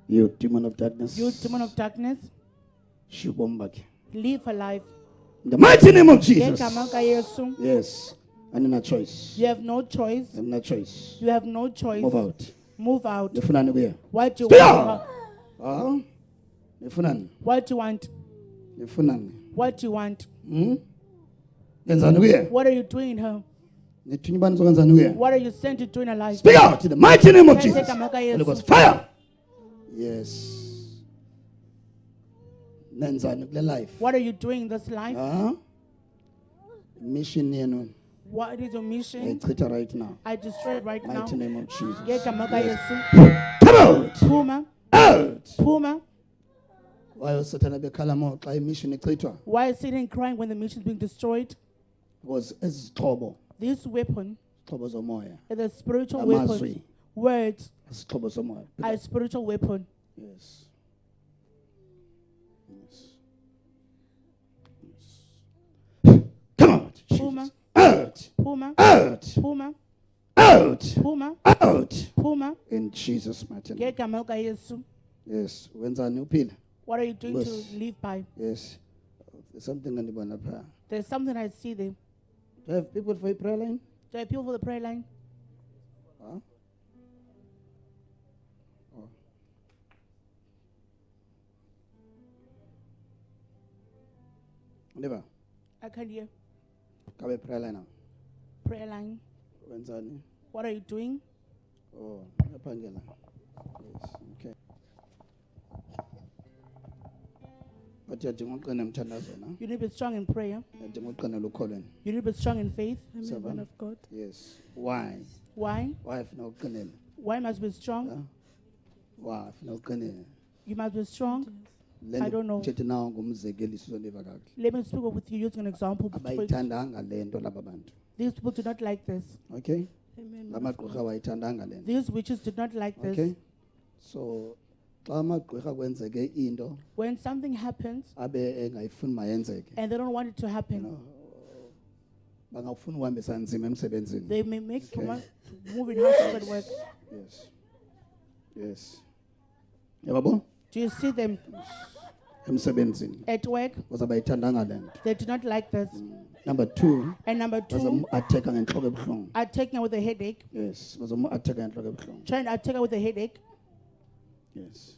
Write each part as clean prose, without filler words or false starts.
You demon of darkness. You demon of darkness, Shibombaki. live a life. In the mighty name of Jesus. Ngegama likaYesu. Yes. I need a choice. You have no choice. I have no choice. You have no choice. Move out. Move out. Nifunani kuye? What do you Stay want? out. Ah? Nifunani? What do you want? Nifunani? What do you want? Yenzani kuye? What are you doing in her? Nithunya ubani zokwenzani kuye? What are you sent to do in her life? Speak out in the mighty name of Jesus. Ngegama likaYesu. Holy Ghost fire. Yes. Nenzani kule life? What are you doing in this life? Ah? Mission yenu. What is your mission? Ayichitha right now. I destroy it right now. Mighty name of Jesus. Ngegama likaYesu. Come out. Phuma. Out. Phuma. Why usathana bekhala mo xa imission ichithwa? Why is Satan crying when the mission is being destroyed? Because ezixhobo, This weapon izixhobo zomoya, is a spiritual Amazwi. weapon. Words izixhobo zomoya. are a spiritual weapon. Yes. Yes. Yes. Come out. Phuma. Jesus. Out. Phuma. Out. Phuma. Out. Phuma. Out. Phuma. In Jesus' mighty name. Ngegama likaYesu. Yes. Wenzani uphila? What are you doing Yes. to live by? Yes. There's something endibona phaa. There's something I see there. Do you have people for your prayer line? Do I have people for the prayer line? Huh? Oh. Ndiba, I can't hear. kabe prayer line now. Prayer line. Wenzani? What are you doing? Oh, yaphangela. Yes, okay. But yadinga uqina emthandazweni. You need to be strong in prayer. Yadinga uqina ukholweni. You need to be strong in faith. Seven. Man of God. Yes. Why? Why? Why funa uqinile? Why must you be strong? Huh? Why funa uqinile? You must be strong. Le I don't know. Thethe nawo ngumzekeliso uzondiva kakuhle. Let me speak with you using an example. Abayithandanga le nto laba bantu. These people do not like this. Okay? Amen. La magqirha awayithandanga le nto. These witches did not like this. Okay? So xa amagqirha kwenzeke into When something happens abe engayifuni mayenzeke. and they don't want it to You happen, know, bangafuna uhambisa nzima emsebenzini. they may make Okay. move in houses at work. Yes. Yes. Yababo? Do you see them Emsebenzini. at work? Because abayithandanga le nto. They do not like this. Number 2, And number two, bazomu-atheka ngentloko ebuhlungu. attacking her with a headache. Yes, bazomu-atheka ngentloko ebuhlungu. Trying to attack her with a headache. Yes.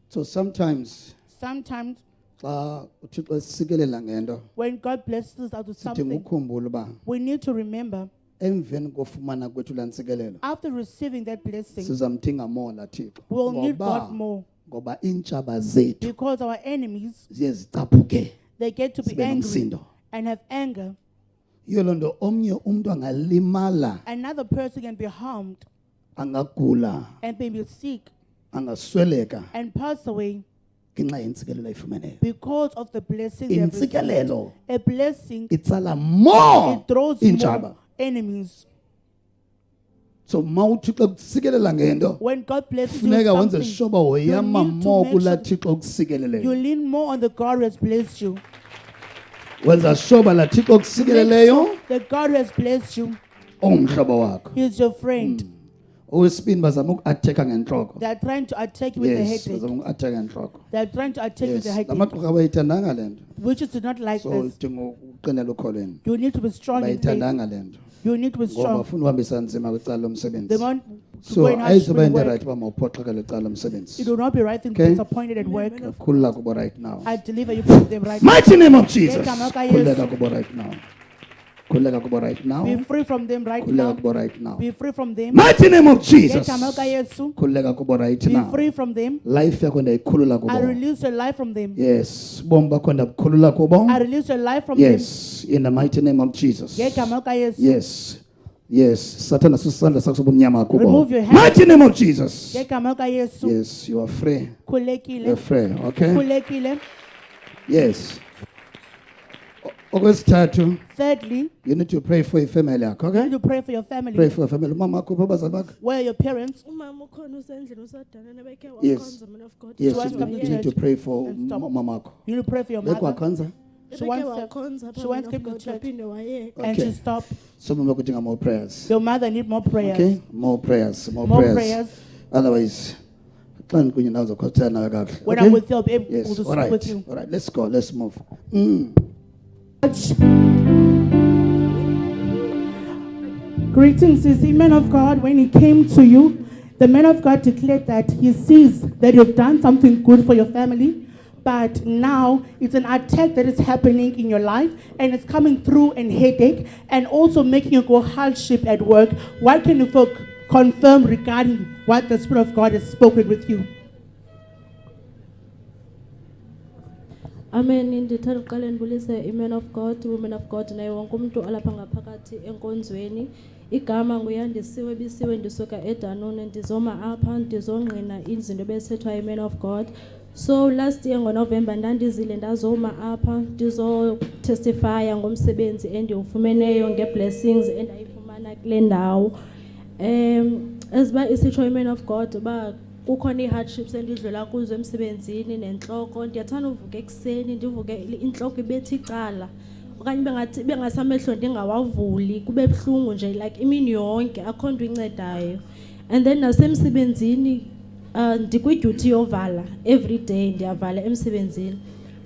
So sometimes Sometimes xa uThixo esikelela ngento when God blesses us with sidinga something, ukukhumbula uba we need to remember emveni kofumana kwethu laa ntsikelelo after receiving that blessing, sizamdinga more Thixo. we will need Ngoba- God more. Ngoba iintshaba zethu Because our enemies, ziye zicaphuke they get to be zibe angry nomsindo. and have anger. Yiyo loo nto omnye umntu angalimala, Another person can be harmed angagula, and be sick angasweleka and pass away ngenxa yentsikelelo ayifumeneyo. because of the blessing they have received. Intsikelelo A blessing, itsala more it draws iintshaba. more enemies. So ma uThixo kusikelela ngento When God blesses you with funeka wenze something, sure uba woyama need to more make kulaa sure Thixo kusikeleleyo. you lean more on the God who has blessed you. Wenza sure uba laa Thixo Make kusikeleleyo sure the God who has blessed you, ungumhlobo wakho. He is your friend. Okwesibini bazama uku-atheka ngentloko. They are trying to attack you with a Yes, headache. bazama uku-atheka ngentloko. They are trying to attack you Yes, with a la headache. magqirha abayithandanga le nto. Witches do not like So this. udinga uqinela ukholweni. You need to be strong in faith. Bayithandanga le nto. You need to be Ngoba strong. bafuna uhambisa nzima kwicala They lomsebenzi. want to So go in ayizuba hard into work. right uba mawuphoxekele kwicala It lomsebenzi. will not be right thing to Okay. be disappointed at work. Khulula kubo right now. I deliver you from them right now. Mighty name of Jesus. Ngegama likaYesu. Khululeka kubo right now. Khululeka kubo right now. Be free from them right Khululeka now. kubo right now. Be free from them. Mighty name of Jesus. Ngegama likaYesu. Khululeka kubo right Be now. free from them. Life yakho ndayikhulula I kubo. release your life from them. Yes, ubomi bakho ndabukhulula kubo. I release your life from them. Yes, in the mighty name of Jesus. Ngegama likaYesu. Yes. Yes, Satan asisandla sakho sobumnyama kubo. Remove your hands. Mighty name of Jesus. Ngegama likaYesu. Yes, you are free. You're Khulekile. free, okay? Khulekile. Yes. Okwesithathu, Thirdly, you need to pray for your family yakho, you okay? need to pray for your Pray family. for your family. Mama akho abazali bakho. Where are your parents? Umama ukhona usendlini usadana nebekhe Yes. wakhonza man of God. Yes, wants to come you to need to church pray for and stop. mama akho. You need to pray for your Lekho mother. akhonza. She Ebekhe wants to, wakhonza she pha wants man to of come to God church. waphinde wayeka. and Okay. she stopped. So mama kudinga more prayers. Your mother need more prayers. Okay? More prayers, more More prayers. prayers. Otherwise, xa ndikunye nawe uzokhothela nawe kakuhle. When Okay? I'm with you, I'll be able Yes, to all speak right. with you. All right, let's go, let's move. Greetings, is the man of God. When he came to you, the man of God declared that he sees that you've done something good for your family, but now it's an attack that is happening in your life, and it's coming through an headache and also making you go hardship at work. What can you confirm regarding what the Spirit of God has spoken with you? Amen. Ndithanda uqale ndibulise iman of God, woman of God, naye wonke umuntu alapha ngaphakathi enkonzweni. Igama nguyandisiwe bisiwe ndisuka eDanone ndizoma apha ndizongqina izinto ebesethwa iman of God. So last year ngoNovember ndandizile ndazoma apha ndizotestifya ngomsebenzi endiwufumeneyo ngeblessings endayifumana kule ndawo. Eziba isitsho iman of God uba kukhona ii-hardships endidlula kuzo emsebenzini nentloko. Ndiyathanda uvuka ekuseni ndivuke intloko ibethe icala okanye bengasamehlo ndingawavuli kube buhlungu nje like imini yonke akho nto incedayo. And then nasemsebenzini ndikwidyuty yovala every day ndiyavala emsebenzini,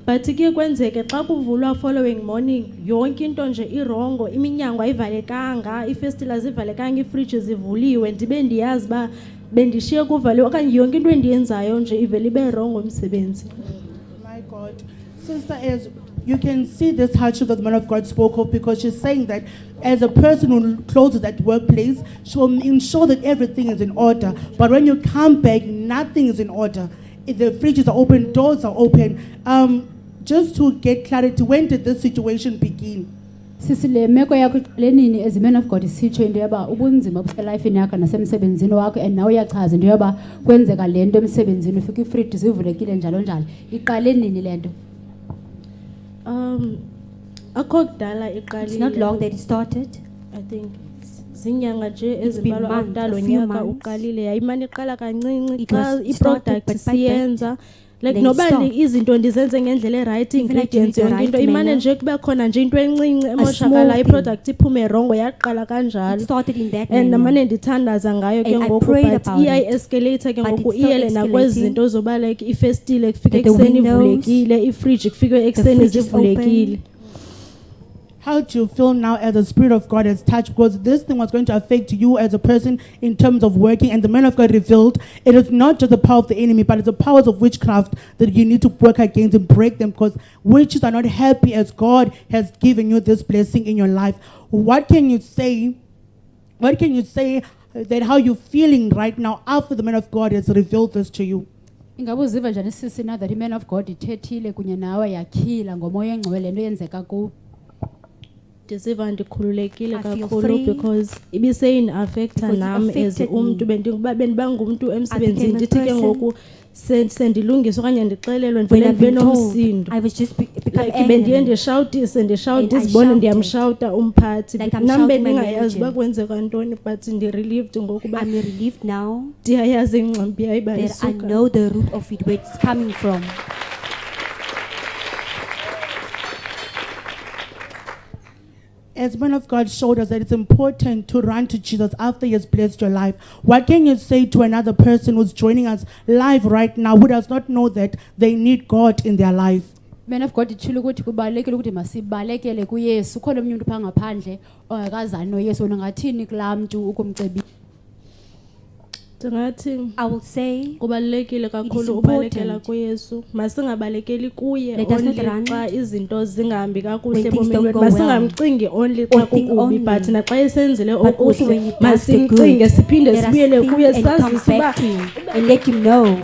but ke kwenzeke xa kuvulwa following morning yonke into nje irongo, iminyango ayivalekanga, iifestila zivalekanga, iifriji zivuliwe, ndibe ndiyazi uba bendishiye kuvaliwe okanye yonke into endiyenzayo nje ivele ibe rongo emsebenzi. My God. Sister, as you can see this hardship that the man of God spoke of, because she's saying that as a person who closes that workplace, she will ensure that everything is in order. But when you come back, nothing is in order. If the fridges are open, doors are open. Just to get clarity, when did this situation begin? Sisile meko yakho lenini as a man of God isitsho into yoba ubunzima buselifini yakho nasemsebenzini wakho, and nawe uyachaza into yoba kwenzeka le nto emsebenzini ufika ifriji zivulekile njalo njalo. Iqale nini le nto? Akho kudala iqalile. It's not long that it started. I think zinyanga nje It's been ezimbalwa months, akudala a few unyaka months. uqalile. Yayimane iqala kancinci It xa was started, iproduct but by siyenza like then noba stopped. izinto ndizenze ngendlela right, Even like ingredients doing the yonke into right imane manner. nje kube khona nje into encinci small emoshakala thing. iproduct iphume rongo yaqala It kanjalo. started in that And manner. namane ndithandaza ngayo ke And I ngoku, prayed but about iya it. escalate ke But ngoku it's still iyele nakwezi escalating. zinto zoba like ifestile kufike That the ekuseni windows, ivulekile, ifridge kufike ekuseni fridge is zivulekile. How do you feel now as the Spirit of God has touched? Because this thing was going to affect you as a person in terms of working, and the man of God revealed it is not just the power of the enemy, but it's the powers of witchcraft that you need to work against and break them, because witches are not happy as God has given you this blessing in your life. What can you say? What can you say that how you're feeling right now after the man of God has revealed this to you? Ingabe uziva njani sisi na that man of God ithethile kunye nawe yakhila ngomoya engcwele into yenzeka ku? Ndiziva ndikhululekile I feel kakhulu free. because ibiseyindiafecta Because it nam as affected umntu me. bendibangumntu emsebenzini became a ndithi ke person. ngoku sendilungisa okanye ndixelelwe When ndivele I've ndibe been told, nomsindo. I was just become Like bendiye angry. ndishawutise And I ndizibone shouted. ndiyamshawuta umphathi, Like I'm nam shouting my bendingayazi uba manager. kwenzeka ntoni, but ndirelieved ngokuba I'm relieved now ndiyayazi ingxambi yayo uba that I isuka. know the root of it, where it's coming from. As man of God showed us that it's important to run to Jesus after he has blessed your life. What can you say to another person who's joining us live right now who does not know that they need God in their life? Man of God itshilo ukuthi kubalekile ukuthi masibalekele kuYesu. Ukhona omnye umuntu pha ngaphandle ongakazani noYesu, wena ngathini kulaa mntu ukumcebisa? Ndingathi I will say, kubalulekile kakhulu important. ubalekela kuYesu. Masingabalekeli kuye Let us not only run xa izinto zingahambi kakuhle when things ebomini don't bethu. go well. Masingamcingi only Or xa think kukubi, only. but naxa esenzile but also when okuhle he does the masimcinge good, siphinde let us sibuyele think kuye and come sazise uba back to him and let him know.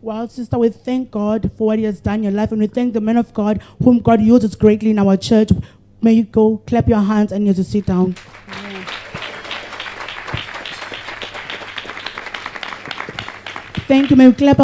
Well, sister, we thank God for what he has done in your life, and we thank the man of God whom God uses greatly in our church. May you go clap your hands and you to sit down. Thank you. May we clap